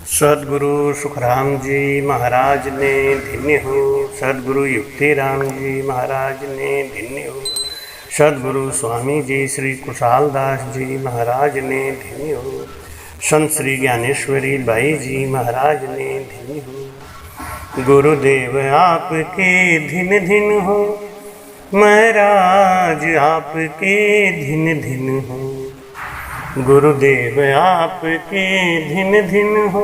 सदगुरु सुखराम जी महाराज ने धन्य हो। सदगुरु युक्तिराम जी महाराज ने धन्य हो। सदगुरु स्वामी जी श्री कुशाल दास जी महाराज ने धन्य हो। संत श्री ज्ञानेश्वरी बाई जी महाराज ने धन्य हो। गुरुदेव आपके धिन धिन हो, महाराज आपके धिन धिन हो। गुरुदेव आपके धिन धिन हो,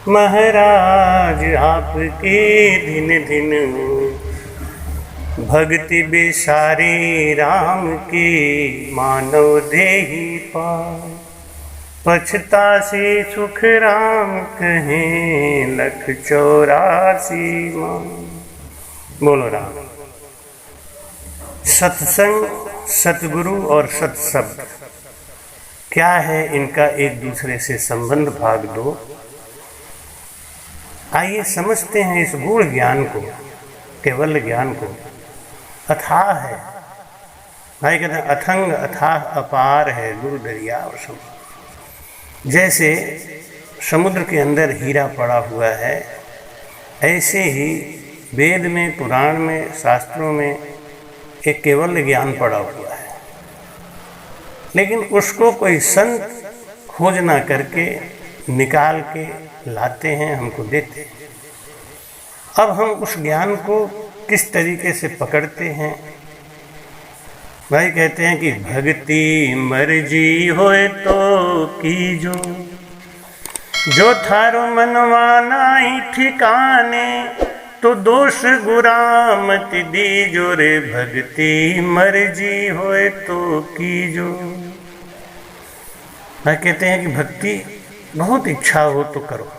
महाराज आपके धिन धिन हो। भक्ति बेसारे राम के मानव देहि पाए, पछता से सुख राम कहें 184 मान। बोलो राम। सत्संग, सतगुरु और सत्शब्द क्या है, इनका एक दूसरे से संबंध भाग 2। आइए समझते हैं इस गूढ़ ज्ञान को, केवल ज्ञान को। अथाह है, भाई कहते हैं अथंग अथाह अपार है गुरु दरिया और समुद्र। जैसे समुद्र के अंदर हीरा पड़ा हुआ है, ऐसे ही वेद में, पुराण में, शास्त्रों में एक केवल ज्ञान पड़ा हुआ है, लेकिन उसको कोई संत खोजना करके निकाल के लाते हैं, हमको देते हैं। अब हम उस ज्ञान को किस तरीके से पकड़ते हैं? भाई कहते हैं कि भक्ति मर्जी होए तो कीजो, जो थारो मनवा नाई ठिकाने, तो दोष गुरामत दीजो रे। भक्ति मर्जी होए तो कीजो। भाई कहते हैं कि भक्ति बहुत इच्छा हो तो करो।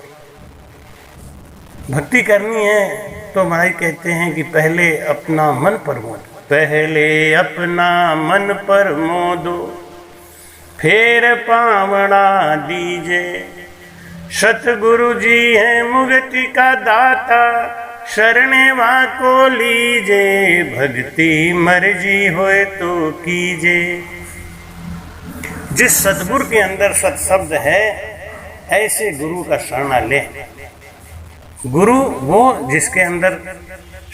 भक्ति करनी है तो भाई कहते हैं कि पहले अपना मन पर मोदो, पहले अपना मन पर मोदो, फिर पावड़ा दीजे। सतगुरु जी हैं मुक्ति का दाता, शरणे वा को लीजे। भक्ति मर्जी होए तो कीजे। जिस सतगुरु के अंदर सत्शब्द है, ऐसे गुरु का शरणा ले। गुरु वो जिसके अंदर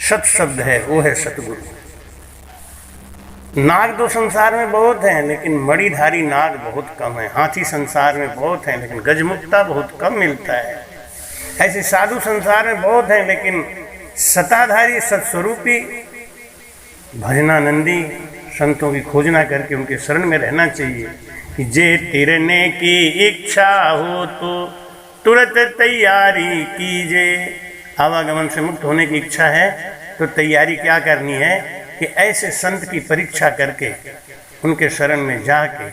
सत्शब्द है, वो है सतगुरु। नाग तो संसार में बहुत हैं, लेकिन मणिधारी नाग बहुत कम है। हाथी संसार में बहुत हैं, लेकिन गजमुक्ता बहुत कम मिलता है। ऐसे साधु संसार में बहुत हैं, लेकिन सताधारी सत्स्वरूपी भजनानंदी संतों की खोजना करके उनके शरण में रहना चाहिए। कि जे तिरने की इच्छा हो तो तुरंत तैयारी कीजे। आवागमन से मुक्त होने की इच्छा है तो तैयारी क्या करनी है कि ऐसे संत की परीक्षा करके उनके शरण में जाके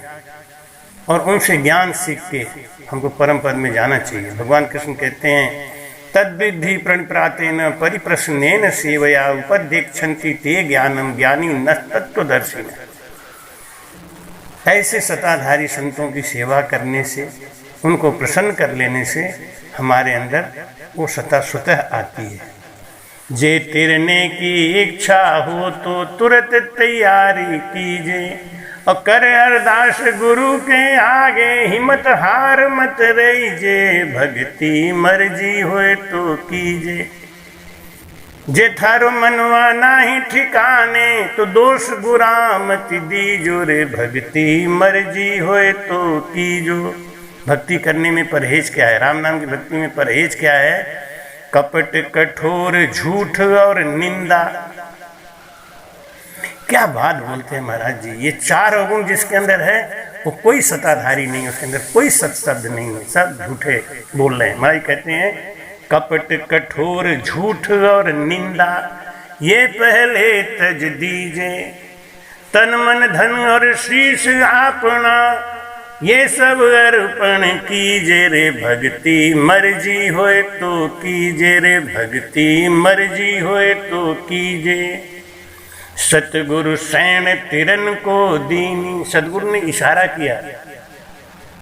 और उनसे ज्ञान सीख के हमको परम पद में जाना चाहिए। भगवान कृष्ण कहते हैं तद्विद्धि प्रणिप्रातेन परिप्रश्नेन सेवया उपदेक्षन्ति ते ज्ञानम ज्ञानी न तत्त्वदर्शिन। ऐसे सताधारी संतों की सेवा करने से, उनको प्रसन्न कर लेने से हमारे अंदर वो सता स्वतः आती है। जे तिरने की इच्छा हो तो तुरंत तैयारी कीजे, और कर अरदास गुरु के आगे, हिम्मत हार मत रहीजे। भक्ति मर्जी होए तो कीजे। जे थारो मनवा नाही ठिकाने, तो दोष गुरामत दीजो रे। भक्ति मर्जी होए तो कीजो। भक्ति करने में परहेज क्या है? राम नाम की भक्ति में परहेज क्या है? कपट, कठोर, झूठ और निंदा। क्या बात बोलते हैं महाराज जी। ये 4 अवगुण जिसके अंदर है, वो कोई सताधारी नहीं, उसके अंदर कोई सत्शब्द नहीं है, सब झूठे बोल रहे हैं। महाराज कहते हैं कपट, कठोर, झूठ और निंदा, ये पहले तज दीजे। तन मन धन और शीश आपना, ये सब अर्पण कीजे रे। भक्ति मर्जी होए तो कीजे रे। भक्ति मर्जी होए तो कीजे। सतगुरु सैन तिरन को दीनी। सतगुरु ने इशारा किया,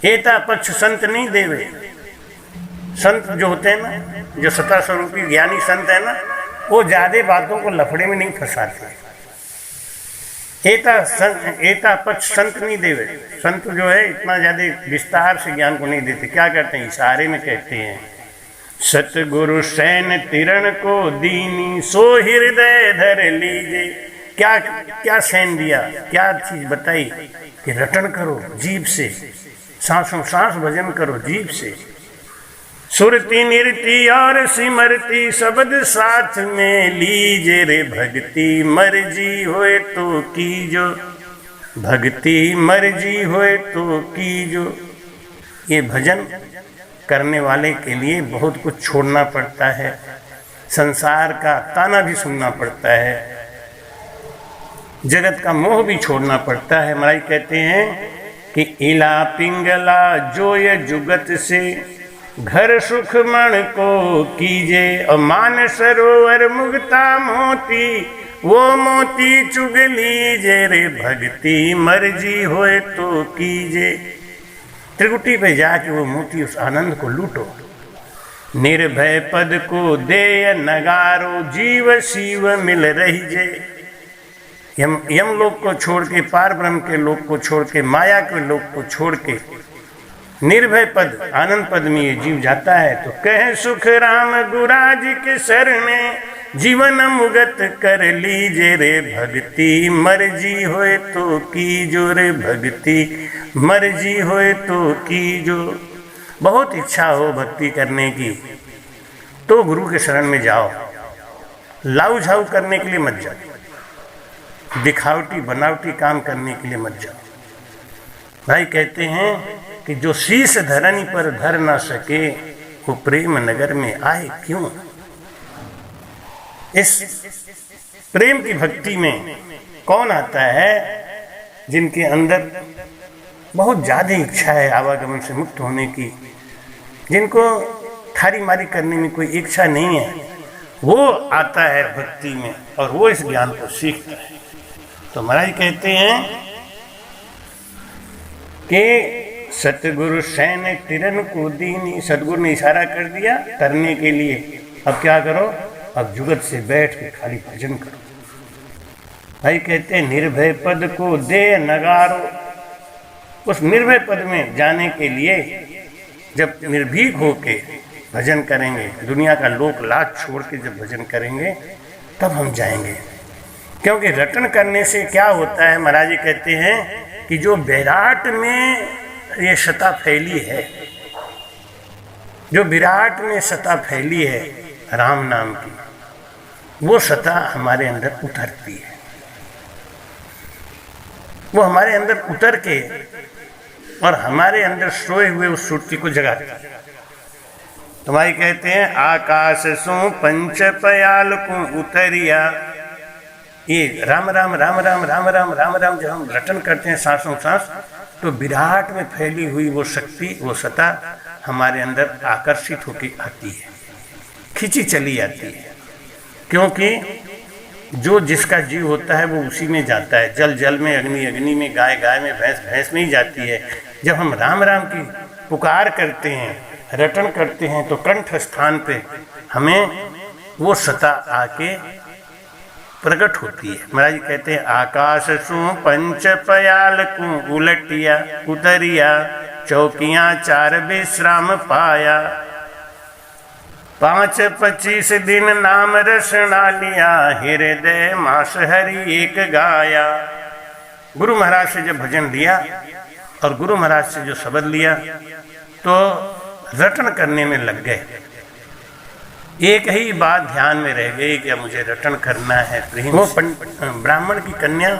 एता पक्ष संत नहीं देवे। संत जो होते हैं ना, जो सता स्वरूपी ज्ञानी संत है ना, वो ज्यादा बातों को लफड़े में नहीं फंसाते। एता पक्ष संत नहीं देवे। संत जो है इतना ज्यादा विस्तार से ज्ञान को नहीं देते। क्या करते हैं, इशारे में कहते हैं, सतगुरु सैन तिरण को दीनी सो हृदय धर लीजे। क्या क्या सैन दिया, क्या चीज बताई कि रटन करो जीभ से, सांसों सांस भजन करो जीभ से। सुरती निरती और सिमरती शब्द साथ में लीजे रे भक्ति मर्जी होए तो कीजो, भक्ति मर्जी होए तो कीजो। ये भजन करने वाले के लिए बहुत कुछ छोड़ना पड़ता है, संसार का ताना भी सुनना पड़ता है, जगत का मोह भी छोड़ना पड़ता है। महाराज कहते हैं कि इला पिंगला जोय जुगत से घर सुख मन को कीजे, और मान सरोवर मुक्ता मोती वो मोती चुग लीजे रे भक्ति मर्जी होए तो कीजे। त्रिकुटी पे जाके वो मोती उस आनंद को लूटो। निर्भय पद को दे नगारो जीव शिव मिल रही जे। यम लोक को छोड़ के, पार ब्रह्म के लोक को छोड़ के, माया के लोक को छोड़ के निर्भय पद आनंद पद में ये जीव जाता है। तो कहे सुख राम गुराज के शरणे जीवन मुगत कर लीजे रे भक्ति मर्जी होए तो कीजो रे भक्ति मर्जी होए तो कीजो। बहुत इच्छा हो भक्ति करने की तो गुरु के शरण में जाओ, लाऊ झाऊ करने के लिए मत जाओ, दिखावटी बनावटी काम करने के लिए मत जाओ। भाई कहते हैं कि जो शीश धरनी पर धर ना सके वो प्रेम नगर में आए क्यों। इस प्रेम की भक्ति में कौन आता है जिनके अंदर बहुत ज्यादा इच्छा है आवागमन से मुक्त होने की, जिनको थारी मारी करने में कोई इच्छा नहीं है, वो आता है भक्ति में और वो इस ज्ञान को सीखता है। तो महाराज कहते हैं कि सतगुरु सैन तिरन को दीनी। सतगुरु ने इशारा कर दिया तरने के लिए, अब क्या करो, अब जुगत से बैठ के खाली भजन करो। भाई कहते हैं निर्भय पद को दे नगारो। उस निर्भय पद में जाने के लिए जब निर्भीक होके भजन करेंगे, दुनिया का लोक लाज छोड़ के जब भजन करेंगे तब हम जाएंगे। क्योंकि रटन करने से क्या होता है, महाराज जी कहते हैं कि जो विराट में ये सत्ता फैली है, जो विराट में सत्ता फैली है राम नाम की, वो सत्ता हमारे अंदर उतरती है। वो हमारे अंदर उतर के और हमारे अंदर सोए हुए उस सुरती को जगाती है। तुम्हारी कहते हैं आकाश सो पंच पयाल को उतरिया। ये राम राम राम राम राम राम राम राम जब हम रटन करते हैं सांसों सांस, तो विराट में फैली हुई वो शक्ति, वो सत्ता हमारे अंदर आकर्षित होकर आती है, खिंची चली आती है। क्योंकि जो जिसका जीव होता है वो उसी में जाता है, जल जल में, अग्नि अग्नि में, गाय गाय में, भैंस भैंस में ही जाती है। जब हम राम राम की पुकार करते हैं, रटन करते हैं, तो कंठ स्थान पे हमें वो सत्ता आके प्रकट होती है। महाराज कहते हैं आकाश सु पंच पयाल को उलटिया उतरिया, चौकियां चार विश्राम पाया, 5-25 दिन नाम रसना लिया, हृदय मास हरि एक गाया। गुरु महाराज से जब भजन लिया और गुरु महाराज से जो शब्द लिया तो रटन करने में लग गए। एक ही बात ध्यान में रह गई कि मुझे रटन करना है प्रेम। वो ब्राह्मण की कन्या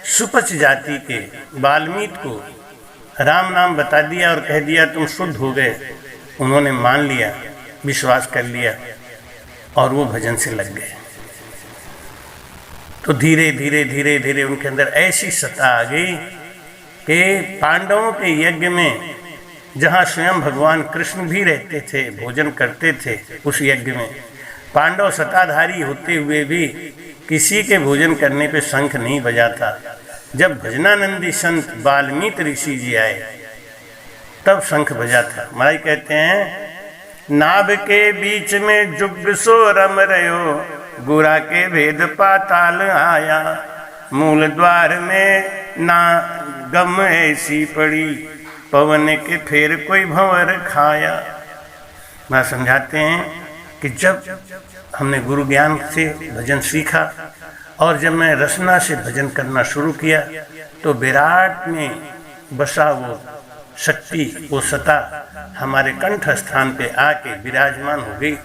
सुपच जाति के वाल्मीकि को राम नाम बता दिया और कह दिया तुम शुद्ध हो गए। उन्होंने मान लिया, विश्वास कर लिया और वो भजन से लग गए। तो धीरे धीरे धीरे धीरे उनके अंदर ऐसी सत्ता आ गई कि पांडवों के यज्ञ में, जहाँ स्वयं भगवान कृष्ण भी रहते थे, भोजन करते थे, उस यज्ञ में पांडव सत्ताधारी होते हुए भी किसी के भोजन करने पे शंख नहीं बजा था। जब भजनानंदी संत वाल्मीकि ऋषि जी आए तब शंख बजा था। महाराज कहते हैं नाभ के बीच में जुग सो रम रयो, गुरा के भेद पाताल आया, मूल द्वार में ना गम ऐसी पड़ी, पवन के फेर कोई भंवर खाया। मैं समझाते हैं कि जब हमने गुरु ज्ञान से भजन सीखा और जब मैं रसना से भजन करना शुरू किया तो विराट में बसा वो शक्ति, वो सत्ता हमारे कंठ स्थान पे आके विराजमान हो गई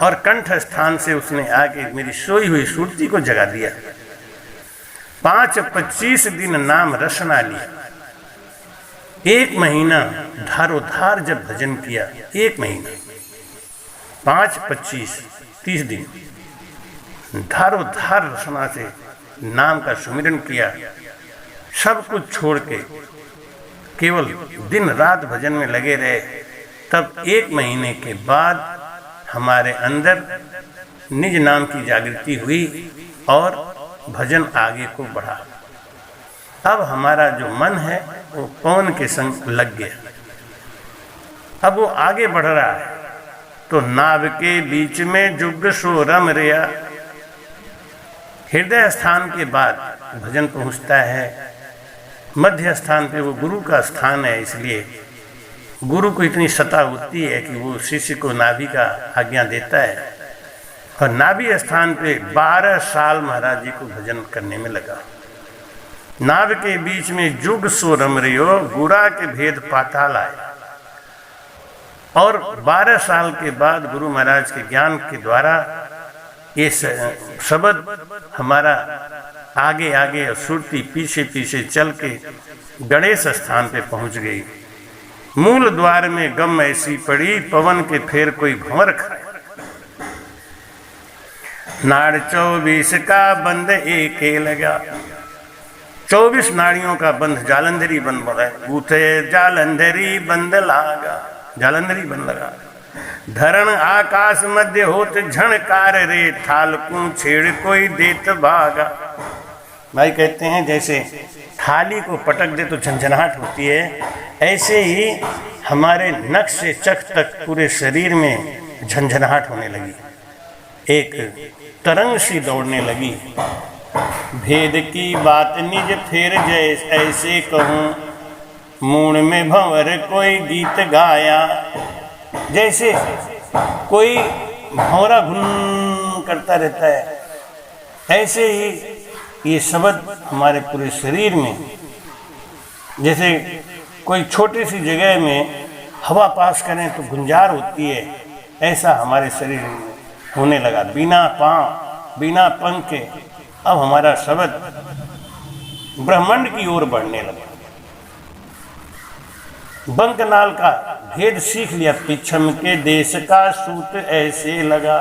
और कंठ स्थान से उसने आके मेरी सोई हुई सुरती को जगा दिया। 5-25 दिन नाम रसना लिया, 1 महीना धारोधार जब भजन किया, 1 महीना 5-25-30 दिन धारोधार रसना से नाम का सुमिरन किया, सब कुछ छोड़ के केवल दिन रात भजन में लगे रहे। तब 1 महीने के बाद हमारे अंदर निज नाम की जागृति हुई और भजन आगे को बढ़ा। अब हमारा जो मन है वो पवन के संग लग गया, अब वो आगे बढ़ रहा है। तो नाभ के बीच में जुग सो रम रया, हृदय स्थान के बाद भजन पहुंचता है। मध्य स्थान पे वो गुरु का स्थान है, इसलिए गुरु को इतनी सत्ता होती है कि वो शिष्य को नाभि का आज्ञा देता है। और नाभि स्थान पे 12 साल महाराज जी को भजन करने में लगा। नाभ के बीच में जुग सो रम रयो, गुरा के भेद पाताल आया। और 12 साल के बाद गुरु महाराज के ज्ञान के द्वारा ये शब्द हमारा आगे आगे और सुरती पीछे पीछे चल के गणेश स्थान पे पहुंच गई। मूल द्वार में गम ऐसी पड़ी, पवन के फेर कोई भंवर खाए। नाड़ 24 का बंद एके लगा, 24 नाड़ियों का बंध जालंधरी बंद बना, बूथे जालंधरी बंद लागा, जालंधरी बंद लगा। धरण आकाश मध्य होत झणकार रे, थाल को छेड़ कोई देत भागा। भाई कहते हैं जैसे थाली को पटक दे तो झंझनाहट होती है, ऐसे ही हमारे नख से चख तक पूरे शरीर में झंझनाहट होने लगी, एक तरंग सी दौड़ने लगी। भेद की बात निज फिर जैसे ऐसे कहूँ, मूण में भंवर कोई गीत गाया। जैसे कोई भंवरा घुन करता रहता है, ऐसे ही ये शब्द हमारे पूरे शरीर में, जैसे कोई छोटी सी जगह में हवा पास करें तो गुंजार होती है, ऐसा हमारे शरीर में होने लगा। बिना पांव बिना पंख के अब हमारा शब्द ब्रह्मांड की ओर बढ़ने लगा। बंकनाल का भेद सीख लिया, पिछम के देश का सूत ऐसे लगा।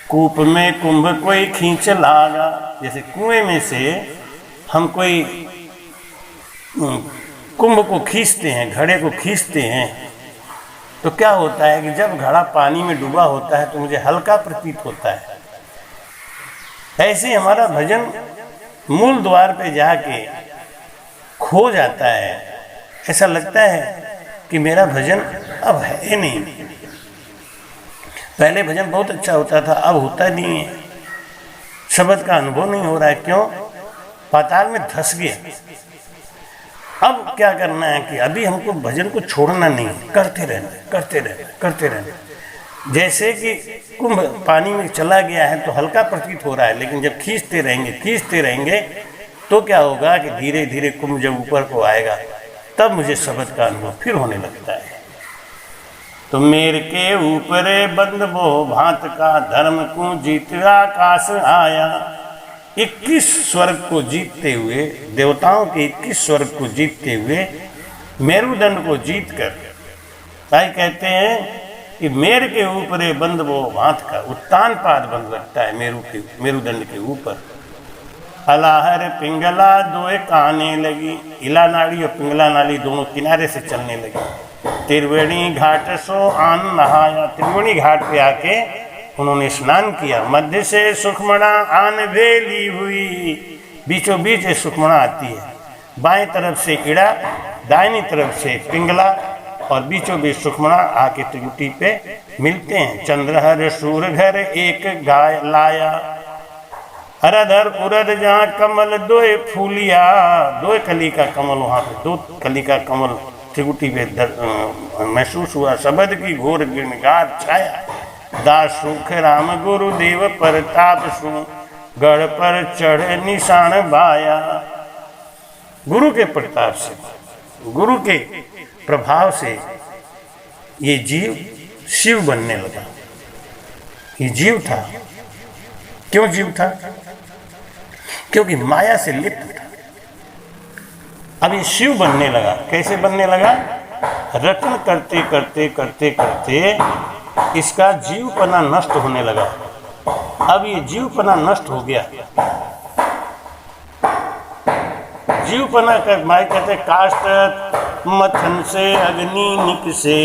कूप में कुंभ कोई खींच लागा, जैसे कुएं में से हम कोई कुंभ को खींचते हैं, घड़े को खींचते हैं, तो क्या होता है कि जब घड़ा पानी में डूबा होता है तो मुझे हल्का प्रतीत होता है। ऐसे हमारा भजन मूल द्वार पे जाके खो जाता है, ऐसा लगता है कि मेरा भजन अब है नहीं। पहले भजन बहुत अच्छा होता था, अब होता नहीं है, शब्द का अनुभव नहीं हो रहा है। क्यों? पाताल में धस गया। अब क्या करना है कि अभी हमको भजन को छोड़ना नहीं, करते रहना। जैसे कि कुंभ पानी में चला गया है तो हल्का प्रतीत हो रहा है, लेकिन जब खींचते रहेंगे तो क्या होगा कि धीरे धीरे कुंभ जब ऊपर को आएगा तब मुझे शब्द का अनुभव फिर होने लगता है। तो मेर के ऊपर बंद वो भांत का, धर्म को जीत आकाश आया। 21 स्वर्ग को जीतते हुए, देवताओं के 21 स्वर्ग को जीतते हुए, मेरुदंड को जीत कर, भाई कहते हैं कि मेर के ऊपर बंद वो भांत का, उत्तान पाद बंद रखता है मेरुदंड के ऊपर। अलाहर पिंगला दोए काने लगी, इला नाड़ी और पिंगला नाड़ी दोनों किनारे से चलने लगी। त्रिवेणी घाट सो आन नहाया, त्रिवेणी घाट पे आके उन्होंने स्नान किया। मध्य से सुखमणा आन भेली हुई, बीचों बीच सुखमणा आती है, बाएं तरफ से इड़ा, दाहिनी तरफ से पिंगला और बीचों बीच सुखमणा आके त्रिकुटी पे मिलते हैं। चंद्रहर सूरघर एक गाय लाया। अरधर उरद जहाँ कमल दोए फूलिया, दो कली का कमल, वहाँ पे दो कली का कमल त्रिकुटी पे महसूस हुआ। शब्द की घोर गिरगार छाया, दास सुख राम गुरुदेव परताप सु, गढ़ पर चढ़े निशान बाया। गुरु के प्रताप से, गुरु के प्रभाव से ये जीव शिव बनने लगा। ये जीव था, क्यों जीव था? क्योंकि माया से लिप्त था। अब ये शिव बनने लगा। कैसे बनने लगा? रटन करते करते करते करते इसका जीवपना नष्ट होने लगा। अब ये जीवपना नष्ट हो गया। जीवपना कर माई कहते काष्ठ मथन से अग्नि निकसे,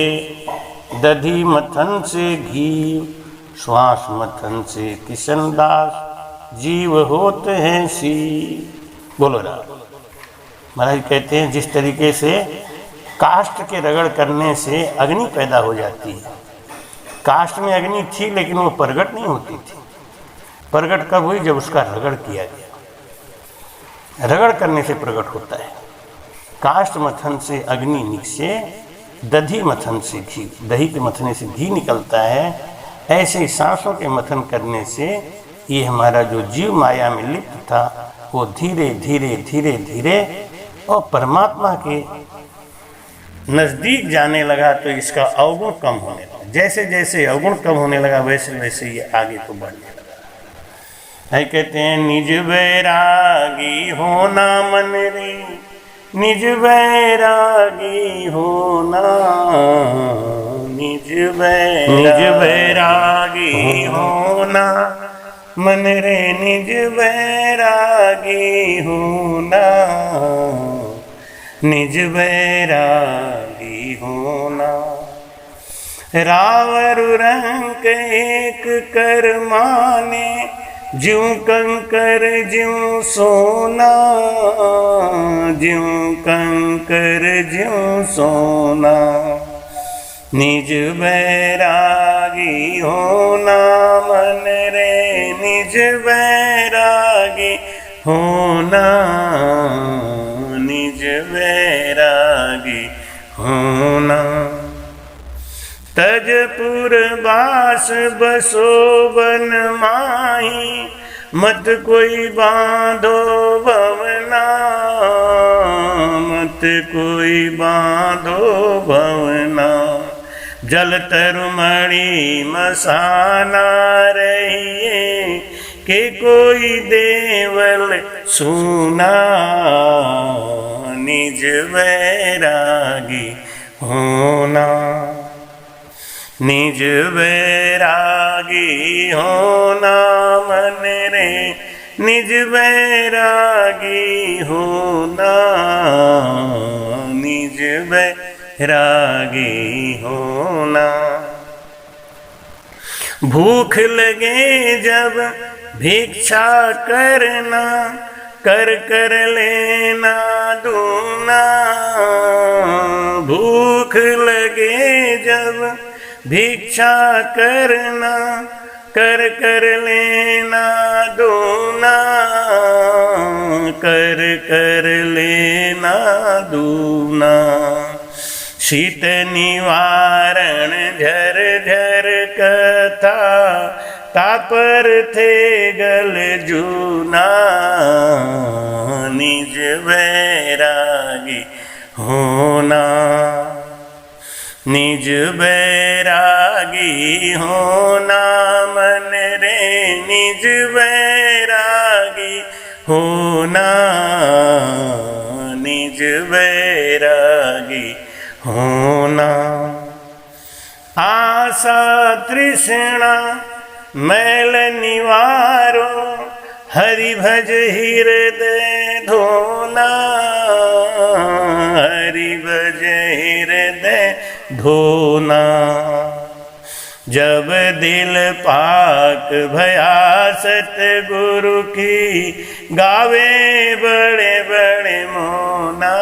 दधी मथन से घी, श्वास मथन से किशन दास, जीव होते हैं सी। बोलो राम। महाराज कहते हैं जिस तरीके से काष्ठ के रगड़ करने से अग्नि पैदा हो जाती है। काष्ठ में अग्नि थी लेकिन वो प्रगट नहीं होती थी। प्रगट कब हुई? जब उसका रगड़ किया गया। रगड़ करने से प्रकट होता है। काष्ठ मथन से अग्नि निकसे, दधी मथन से घी, दही के मथने से घी निकलता है। ऐसे सांसों के मथन करने से ये हमारा जो जीव माया में लिप्त था वो धीरे धीरे धीरे धीरे और परमात्मा के नज़दीक जाने लगा। तो इसका अवगुण कम होने लगा। जैसे जैसे अवगुण कम होने लगा वैसे वैसे ये आगे को बढ़ने लगा। है कहते हैं निज वैरागी होना मन रे, निज वैरागी होना, निज वैरागी होना मन रे, निज वैरागी होना, निज वैरागी होना। रावर रंग एक कर माने, ज्यों कंकर ज्यों सोना, ज्यों कंकर ज्यों सोना। निज वैरागी होना मन रे, निज वैरागी होना, निज वैरागी होना। तजपुर बास बसो बन माही, मत कोई बांधो भवना, मत कोई बांधो भवना। जल तरुमणि मसाना रहिए, के कोई देवल सुना। निज वैरागी होना, निज वैरागी होना मन रे, निज वैरागी होना, निज वैरागी होना। भूख लगे जब भिक्षा करना, कर कर लेना दूना। भूख लगे जब भिक्षा करना, कर कर लेना दूना, कर कर लेना दूना। शीत निवारण झर झर कथा, तापर थे गल जूना। निज वैरागी होना, निज वैरागी होना मन रे, निज वैरागी होना, निज वैरागी होना। आशा तृष्णा मैल निवारो, हरि भज हृदय धोना, हरि भज हृदय धोना। जब दिल पाक भया सतगुरु की, गावे बड़े बड़े मोना।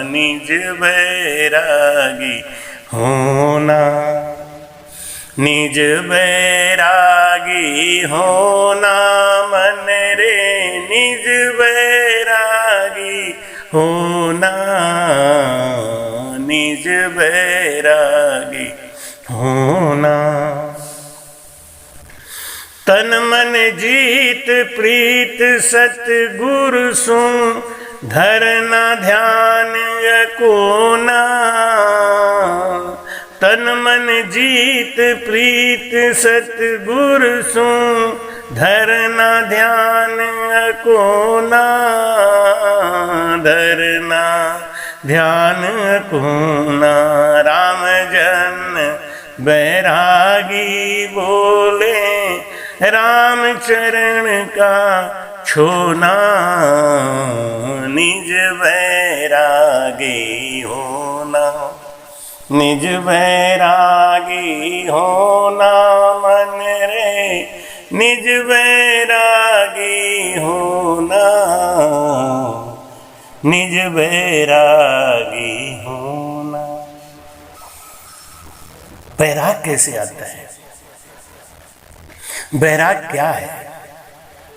निज वैरागी होना, निज बैरागी होना मन रे, निज बैरागी होना, निज बैरागी होना। तन मन जीत प्रीत सतगुरु सुन, धरना ध्यान कोना। तन मन जीत प्रीत सतगुरु सुन, धरना ध्यान कोना, धरना ध्यान कोना। राम जन बैरागी बोले, राम चरण का छोना, निज बैरागी होना, निज बैरागी होना मन रे, निज बैरागी होना, निज बैरागी होना। बैराग कैसे आता है? बैराग क्या है?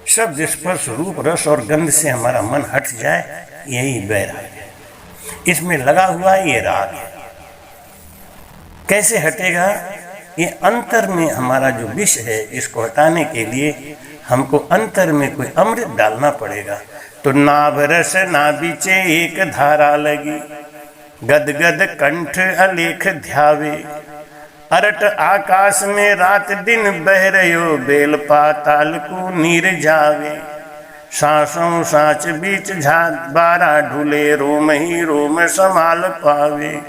शब्द स्पर्श रूप रस और गंध से हमारा मन हट जाए, यही बैराग है। इसमें लगा हुआ ये राग है। कैसे हटेगा? ये अंतर में हमारा जो विष है, इसको हटाने के लिए हमको अंतर में कोई अमृत डालना पड़ेगा। तो नाभ रस ना बीचे एक धारा लगी, गद गद कंठ अलेख ध्यावे। अरट आकाश में रात दिन बह रहो, बेल पाताल को नीर जावे। सांसों सांच बीच झात बारा ढूले, रोम ही रोम संभाल पावे।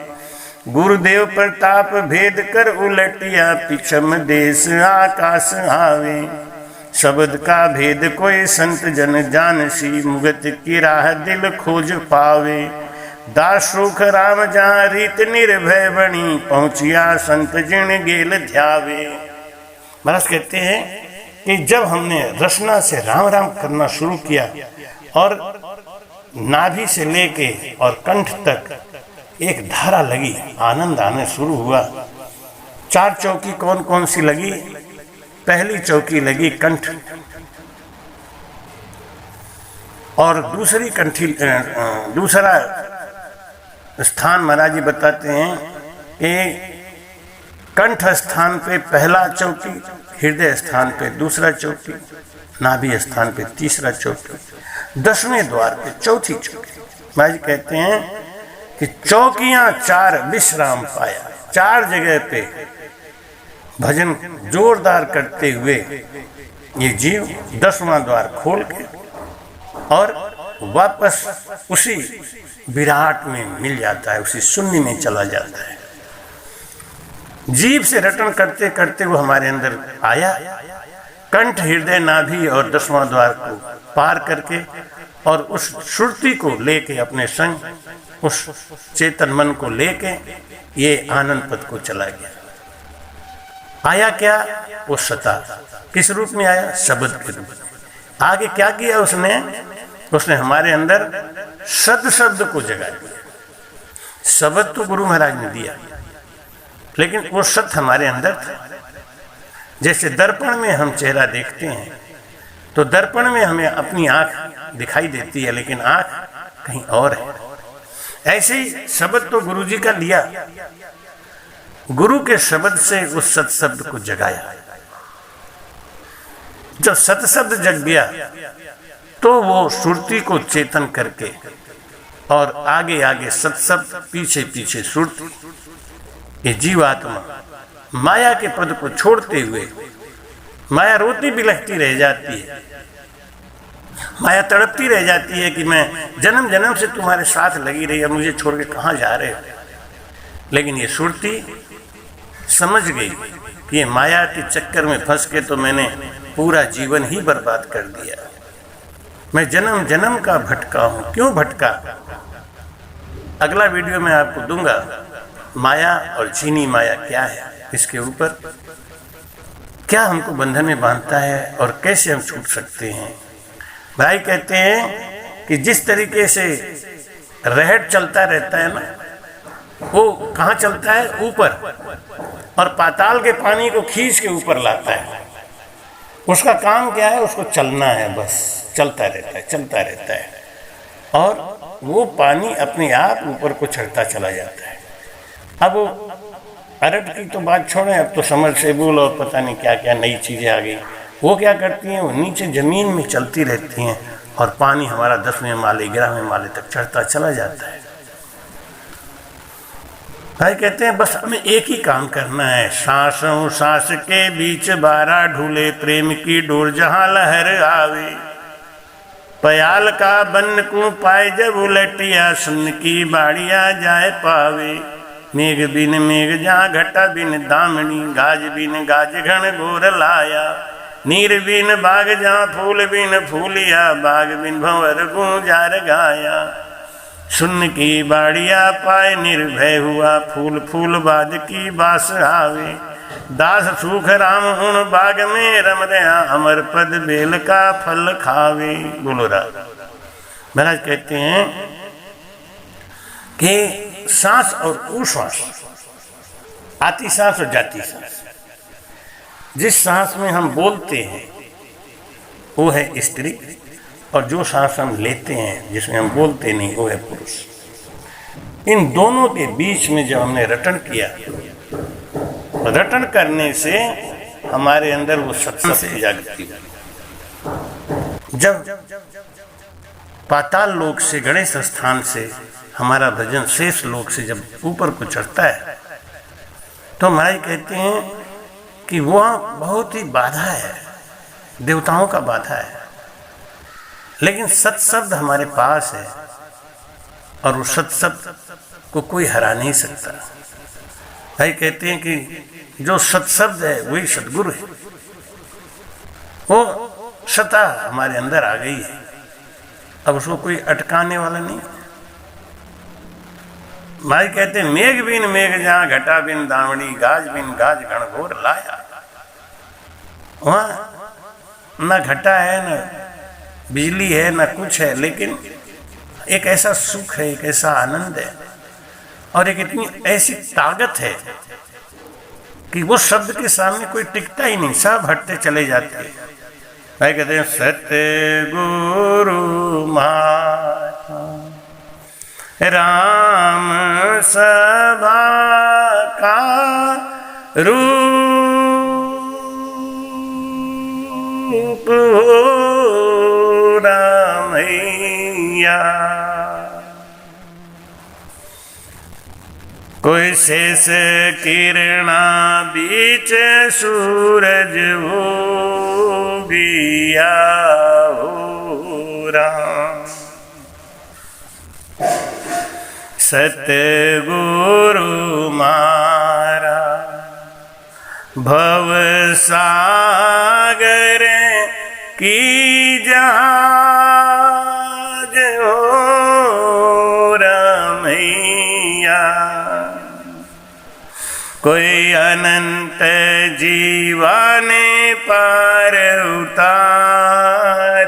गुरुदेव प्रताप भेद कर उलटिया, पिछम देश आकाश आवे। शब्द का भेद कोई संत जन जानसी, मुगत की राह दिल खोज पावे। दास सुख राम जहाँ रीत निर्भय बनी, पहुँचिया संत जिन गेल ध्यावे। महाराज कहते हैं कि जब हमने रसना से राम राम करना शुरू किया और नाभि से लेके और कंठ तक एक धारा लगी, आनंद आने शुरू हुआ। चार चौकी कौन कौन सी लगी? पहली चौकी लगी कंठ, और दूसरी कंठी, दूसरा स्थान महाराज जी बताते हैं कि कंठ स्थान पे पहला चौकी, हृदय स्थान पे दूसरा चौकी, नाभि स्थान पे तीसरा चौकी, 10वें द्वार पे चौथी चौकी। महाराज जी कहते हैं कि चौकियां चार विश्राम पाया। चार जगह पे भजन जोरदार करते हुए ये जीव 10वां द्वार खोल के और वापस उसी विराट में मिल जाता है, उसी शून्य में चला जाता है। जीव से रटन करते करते वो हमारे अंदर आया, कंठ हृदय नाभि और 10वां द्वार को पार करके और उस श्रुति को लेके अपने संग, उस चेतन मन को लेके ये आनंद पद को चला गया। आया क्या? वो सता किस रूप में आया? शब्द के रूप में। आगे क्या किया उसने? उसने हमारे अंदर सद शब्द को जगा दिया। शब्द तो गुरु महाराज ने दिया, लेकिन वो सत्य हमारे अंदर था। जैसे दर्पण में हम चेहरा देखते हैं तो दर्पण में हमें अपनी आंख दिखाई देती है, लेकिन आंख कहीं और है। ऐसे ही शब्द तो गुरु जी का लिया, गुरु के शब्द से उस सत शब्द को जगाया। जब सत शब्द जग गया तो वो सुरती को चेतन करके और आगे आगे सत शब्द, पीछे पीछे सुरती, ये जीवात्मा माया के पद को छोड़ते हुए, माया रोती बिलखती रह जाती है, माया तड़पती रह जाती है कि मैं जन्म जन्म से तुम्हारे साथ लगी रही है, मुझे छोड़ के कहाँ जा रहे हो। लेकिन ये सुरती समझ गई कि ये माया के चक्कर में फंस के तो मैंने पूरा जीवन ही बर्बाद कर दिया। मैं जन्म जन्म का भटका हूँ। क्यों भटका? अगला वीडियो में आपको दूंगा माया और चीनी माया क्या है, इसके ऊपर क्या हमको बंधन में बांधता है और कैसे हम छूट सकते हैं। भाई कहते हैं कि जिस तरीके से रहट चलता रहता है ना, वो कहाँ चलता है? ऊपर, और पाताल के पानी को खींच के ऊपर लाता है। उसका काम क्या है? उसको चलना है, बस चलता रहता है, चलता रहता है, और वो पानी अपने आप ऊपर को चढ़ता चला जाता है। अब अरब की तो बात छोड़ें, अब तो समरसेबुल और पता नहीं क्या क्या नई चीज़ें आ गई। वो क्या करती हैं? वो नीचे ज़मीन में चलती रहती हैं और पानी हमारा 10वें माले 11वें माले तक चढ़ता चला जाता है। भाई कहते हैं बस हमें एक ही काम करना है, सांसों सांस के बीच बारा ढूले प्रेम की डोर जहां लहर आवे, पयाल का बन को पाए जब उलटिया सुन की बाड़िया जाए पावे, मेघ बिन मेघ जहाँ घटा बिन दामनी, गाज बिन गाज घन घोर लाया, नीर बिन बाग जहाँ फूल बिन फूलिया, बाग बिन भंवर गुंजार गाया, सुन की बाड़िया पाए निर्भय हुआ, फूल फूल बाद की बास आवे, दास सूख राम उन बाग में रम रहा, अमर पद बेल का फल खावे। बोलो राम। महाराज कहते हैं कि सांस और उश्वास, आती सांस और जाती सांस, जिस सांस में हम बोलते हैं वो है स्त्री, और जो सांस हम लेते हैं जिसमें हम बोलते नहीं वो है पुरुष। इन दोनों के बीच में जब हमने रटन किया, रटन करने से हमारे अंदर वो सत्संग जागृति हुई। जब पाताल लोक से, गणेश स्थान से हमारा भजन शेष लोक से जब ऊपर को चढ़ता है, तो महाराज कहते हैं कि वहाँ बहुत ही बाधा है, देवताओं का बाधा है, लेकिन सत्शब्द हमारे पास है और वो सत्शब्द को कोई हरा नहीं सकता। भाई कहते हैं कि जो सत्शब्द है वही सतगुरु है, वो सता हमारे अंदर आ गई है, अब उसको कोई अटकाने वाला नहीं। भाई कहते हैं मेघ बिन मेघ जहाँ घटा बिन दावड़ी, गाज बिन गाज घनघोर लाया। वहाँ न घटा है, न बिजली है, न कुछ है, लेकिन एक ऐसा सुख है, एक ऐसा आनंद है, और एक इतनी ऐसी ताकत है कि वो शब्द के सामने कोई टिकता ही नहीं, सब हटते चले जाते हैं। भाई कहते हैं सतगुरु महात्मा राम सभा का रूप हो रामैया, कोई शेष किरणा बीच सूरज हो गया हो राम, सतगुरु मारा भव सागर की जहाज हो रमैया, कोई अनंत जीवाने पार उतारिया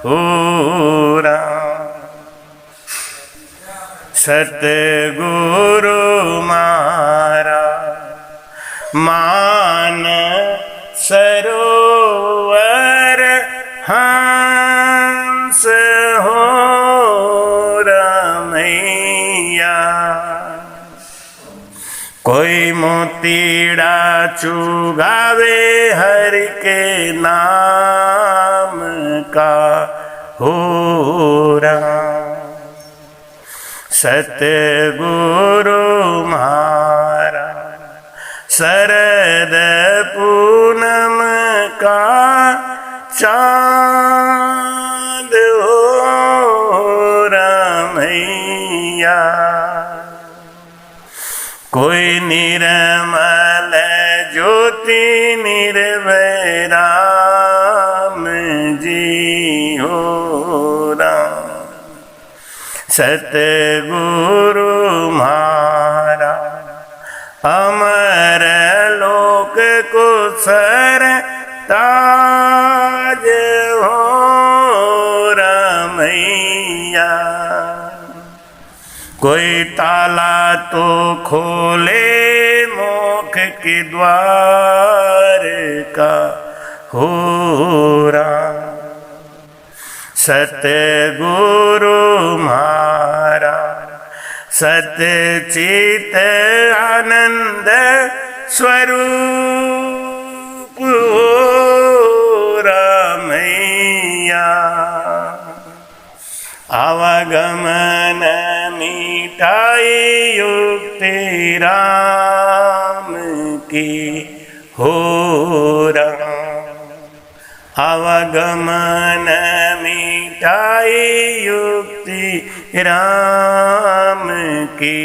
हो राम, सतगुरु मारा मान सरोवर हंस हो रमैया, कोई मोतीड़ा चुगावे हरि के नाम का हो राम, सतगुरु मारा शरद पूनम का चाँद हो रमैया, कोई निर्मल ज्योति निर्भय राम जी हो राम, सतगुरु मारा अमर लोक को सर ताज हो रमैया, कोई ताला तो खोले मो के द्वार का हो राम। सतगुरु मारा सतचित आनंद स्वरूप हो रामैया। आवागमन मिटाई युक्ति राम की हो राम। आवागमन मिटाई युक्ति राम की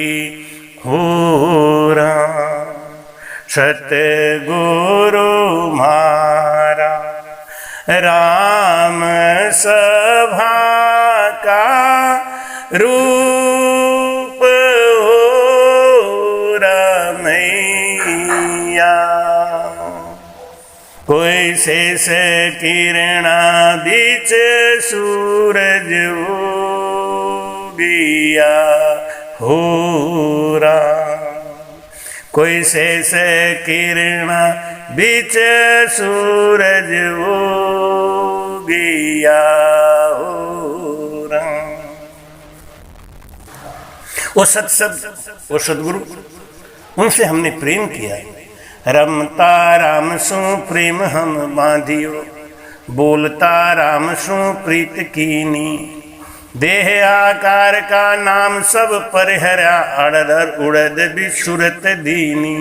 हो राम। सतगुरु मारा राम सभा का रूप हो रामैया। कोई शेष किरणा बीच सूरज उगिया हो राम। कोई शेष किरणा बीच सूरज उगिया हो राम। वो वो सदगुरु, उनसे हमने प्रेम किया। रमता राम सु प्रेम हम बांधियो, बोलता राम सु प्रीत कीनी। देह आकार का नाम सब परिहरा, अड़दर उड़द भी सुरत दीनी।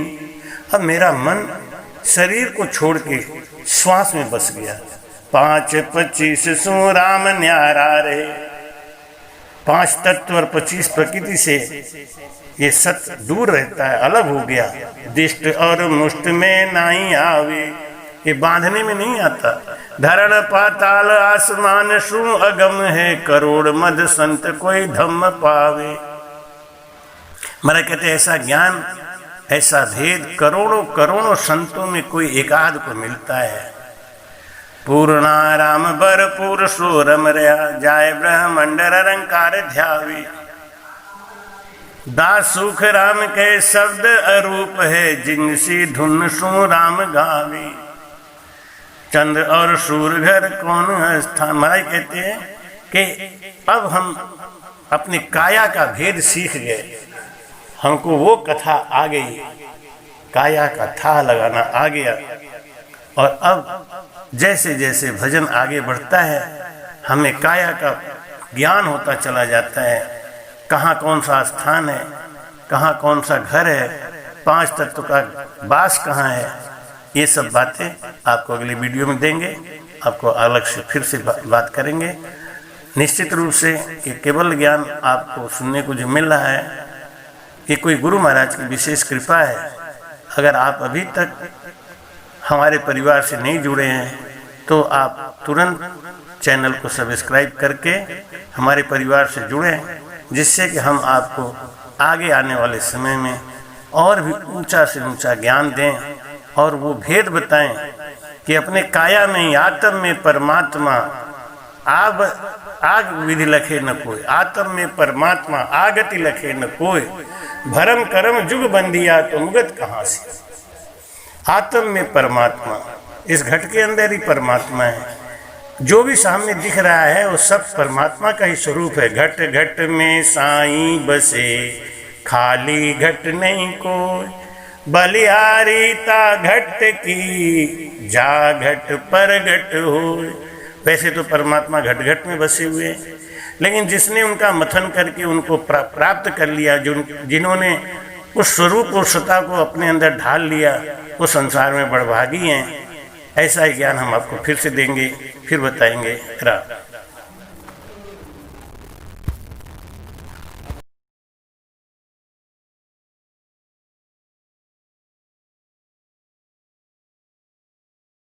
अब मेरा मन शरीर को छोड़ के श्वास में बस गया। 5-25 सु राम न्यारा रहे। 5 तत्व और 25 प्रकृति से ये सत्य दूर रहता है, अलग हो गया। दिष्ट और मुष्ट में नहीं आवे, ये बांधने में नहीं आता। धरण पाताल आसमान सु अगम है, करोड़ मद संत कोई धम्म पावे। महाराज कहते ऐसा ज्ञान, ऐसा भेद करोड़ों करोड़ों संतों में कोई एकाध को मिलता है। पूर्णाराम भरपूर सोरम रया, जाय ब्रह्मंडर रंकार ध्यावी। दास सुख राम के शब्द अरूप है, जिनसी धुन सु राम गावे। चंद्र और सूर्य घर कौन स्थान। महाराज कहते हैं कि अब हम अपनी काया का भेद सीख गए, हमको वो कथा आ गई, काया का था लगाना आ गया। और अब जैसे जैसे भजन आगे बढ़ता है, हमें काया का ज्ञान होता चला जाता है। कहाँ कौन सा स्थान है, कहाँ कौन सा घर है, 5 तत्व का वास कहाँ है, ये सब बातें आपको अगली वीडियो में देंगे। आपको अलग से फिर से बात करेंगे। निश्चित रूप से ये केवल ज्ञान आपको सुनने को जो मिल रहा है, ये कोई गुरु महाराज की विशेष कृपा है। अगर आप अभी तक हमारे परिवार से नहीं जुड़े हैं तो आप तुरंत चैनल को सब्सक्राइब करके हमारे परिवार से जुड़ें, जिससे कि हम आपको आगे आने वाले समय में और भी ऊंचा से ऊंचा ज्ञान दें और वो भेद बताएं कि अपने काया में आत्म में परमात्मा आग विधि लखे न कोई। आत्म में परमात्मा आगति लखे न कोई। भरम करम जुग बंधिया तो मुगत कहाँ से। आत्म में परमात्मा, इस घट के अंदर ही परमात्मा है। जो भी सामने दिख रहा है वो सब परमात्मा का ही स्वरूप है। घट घट में साईं बसे, खाली घट नहीं कोई। बलिहारी ता घट की, जा घट पर घट हो। वैसे तो परमात्मा घट घट में बसे हुए हैं, लेकिन जिसने उनका मथन करके उनको प्राप्त कर लिया, जिन्होंने उस स्वरूप और सत्ता को अपने अंदर ढाल लिया, वो संसार में बड़भागी हैं। ऐसा ही ज्ञान हम आपको फिर से देंगे, फिर बताएंगे। राम।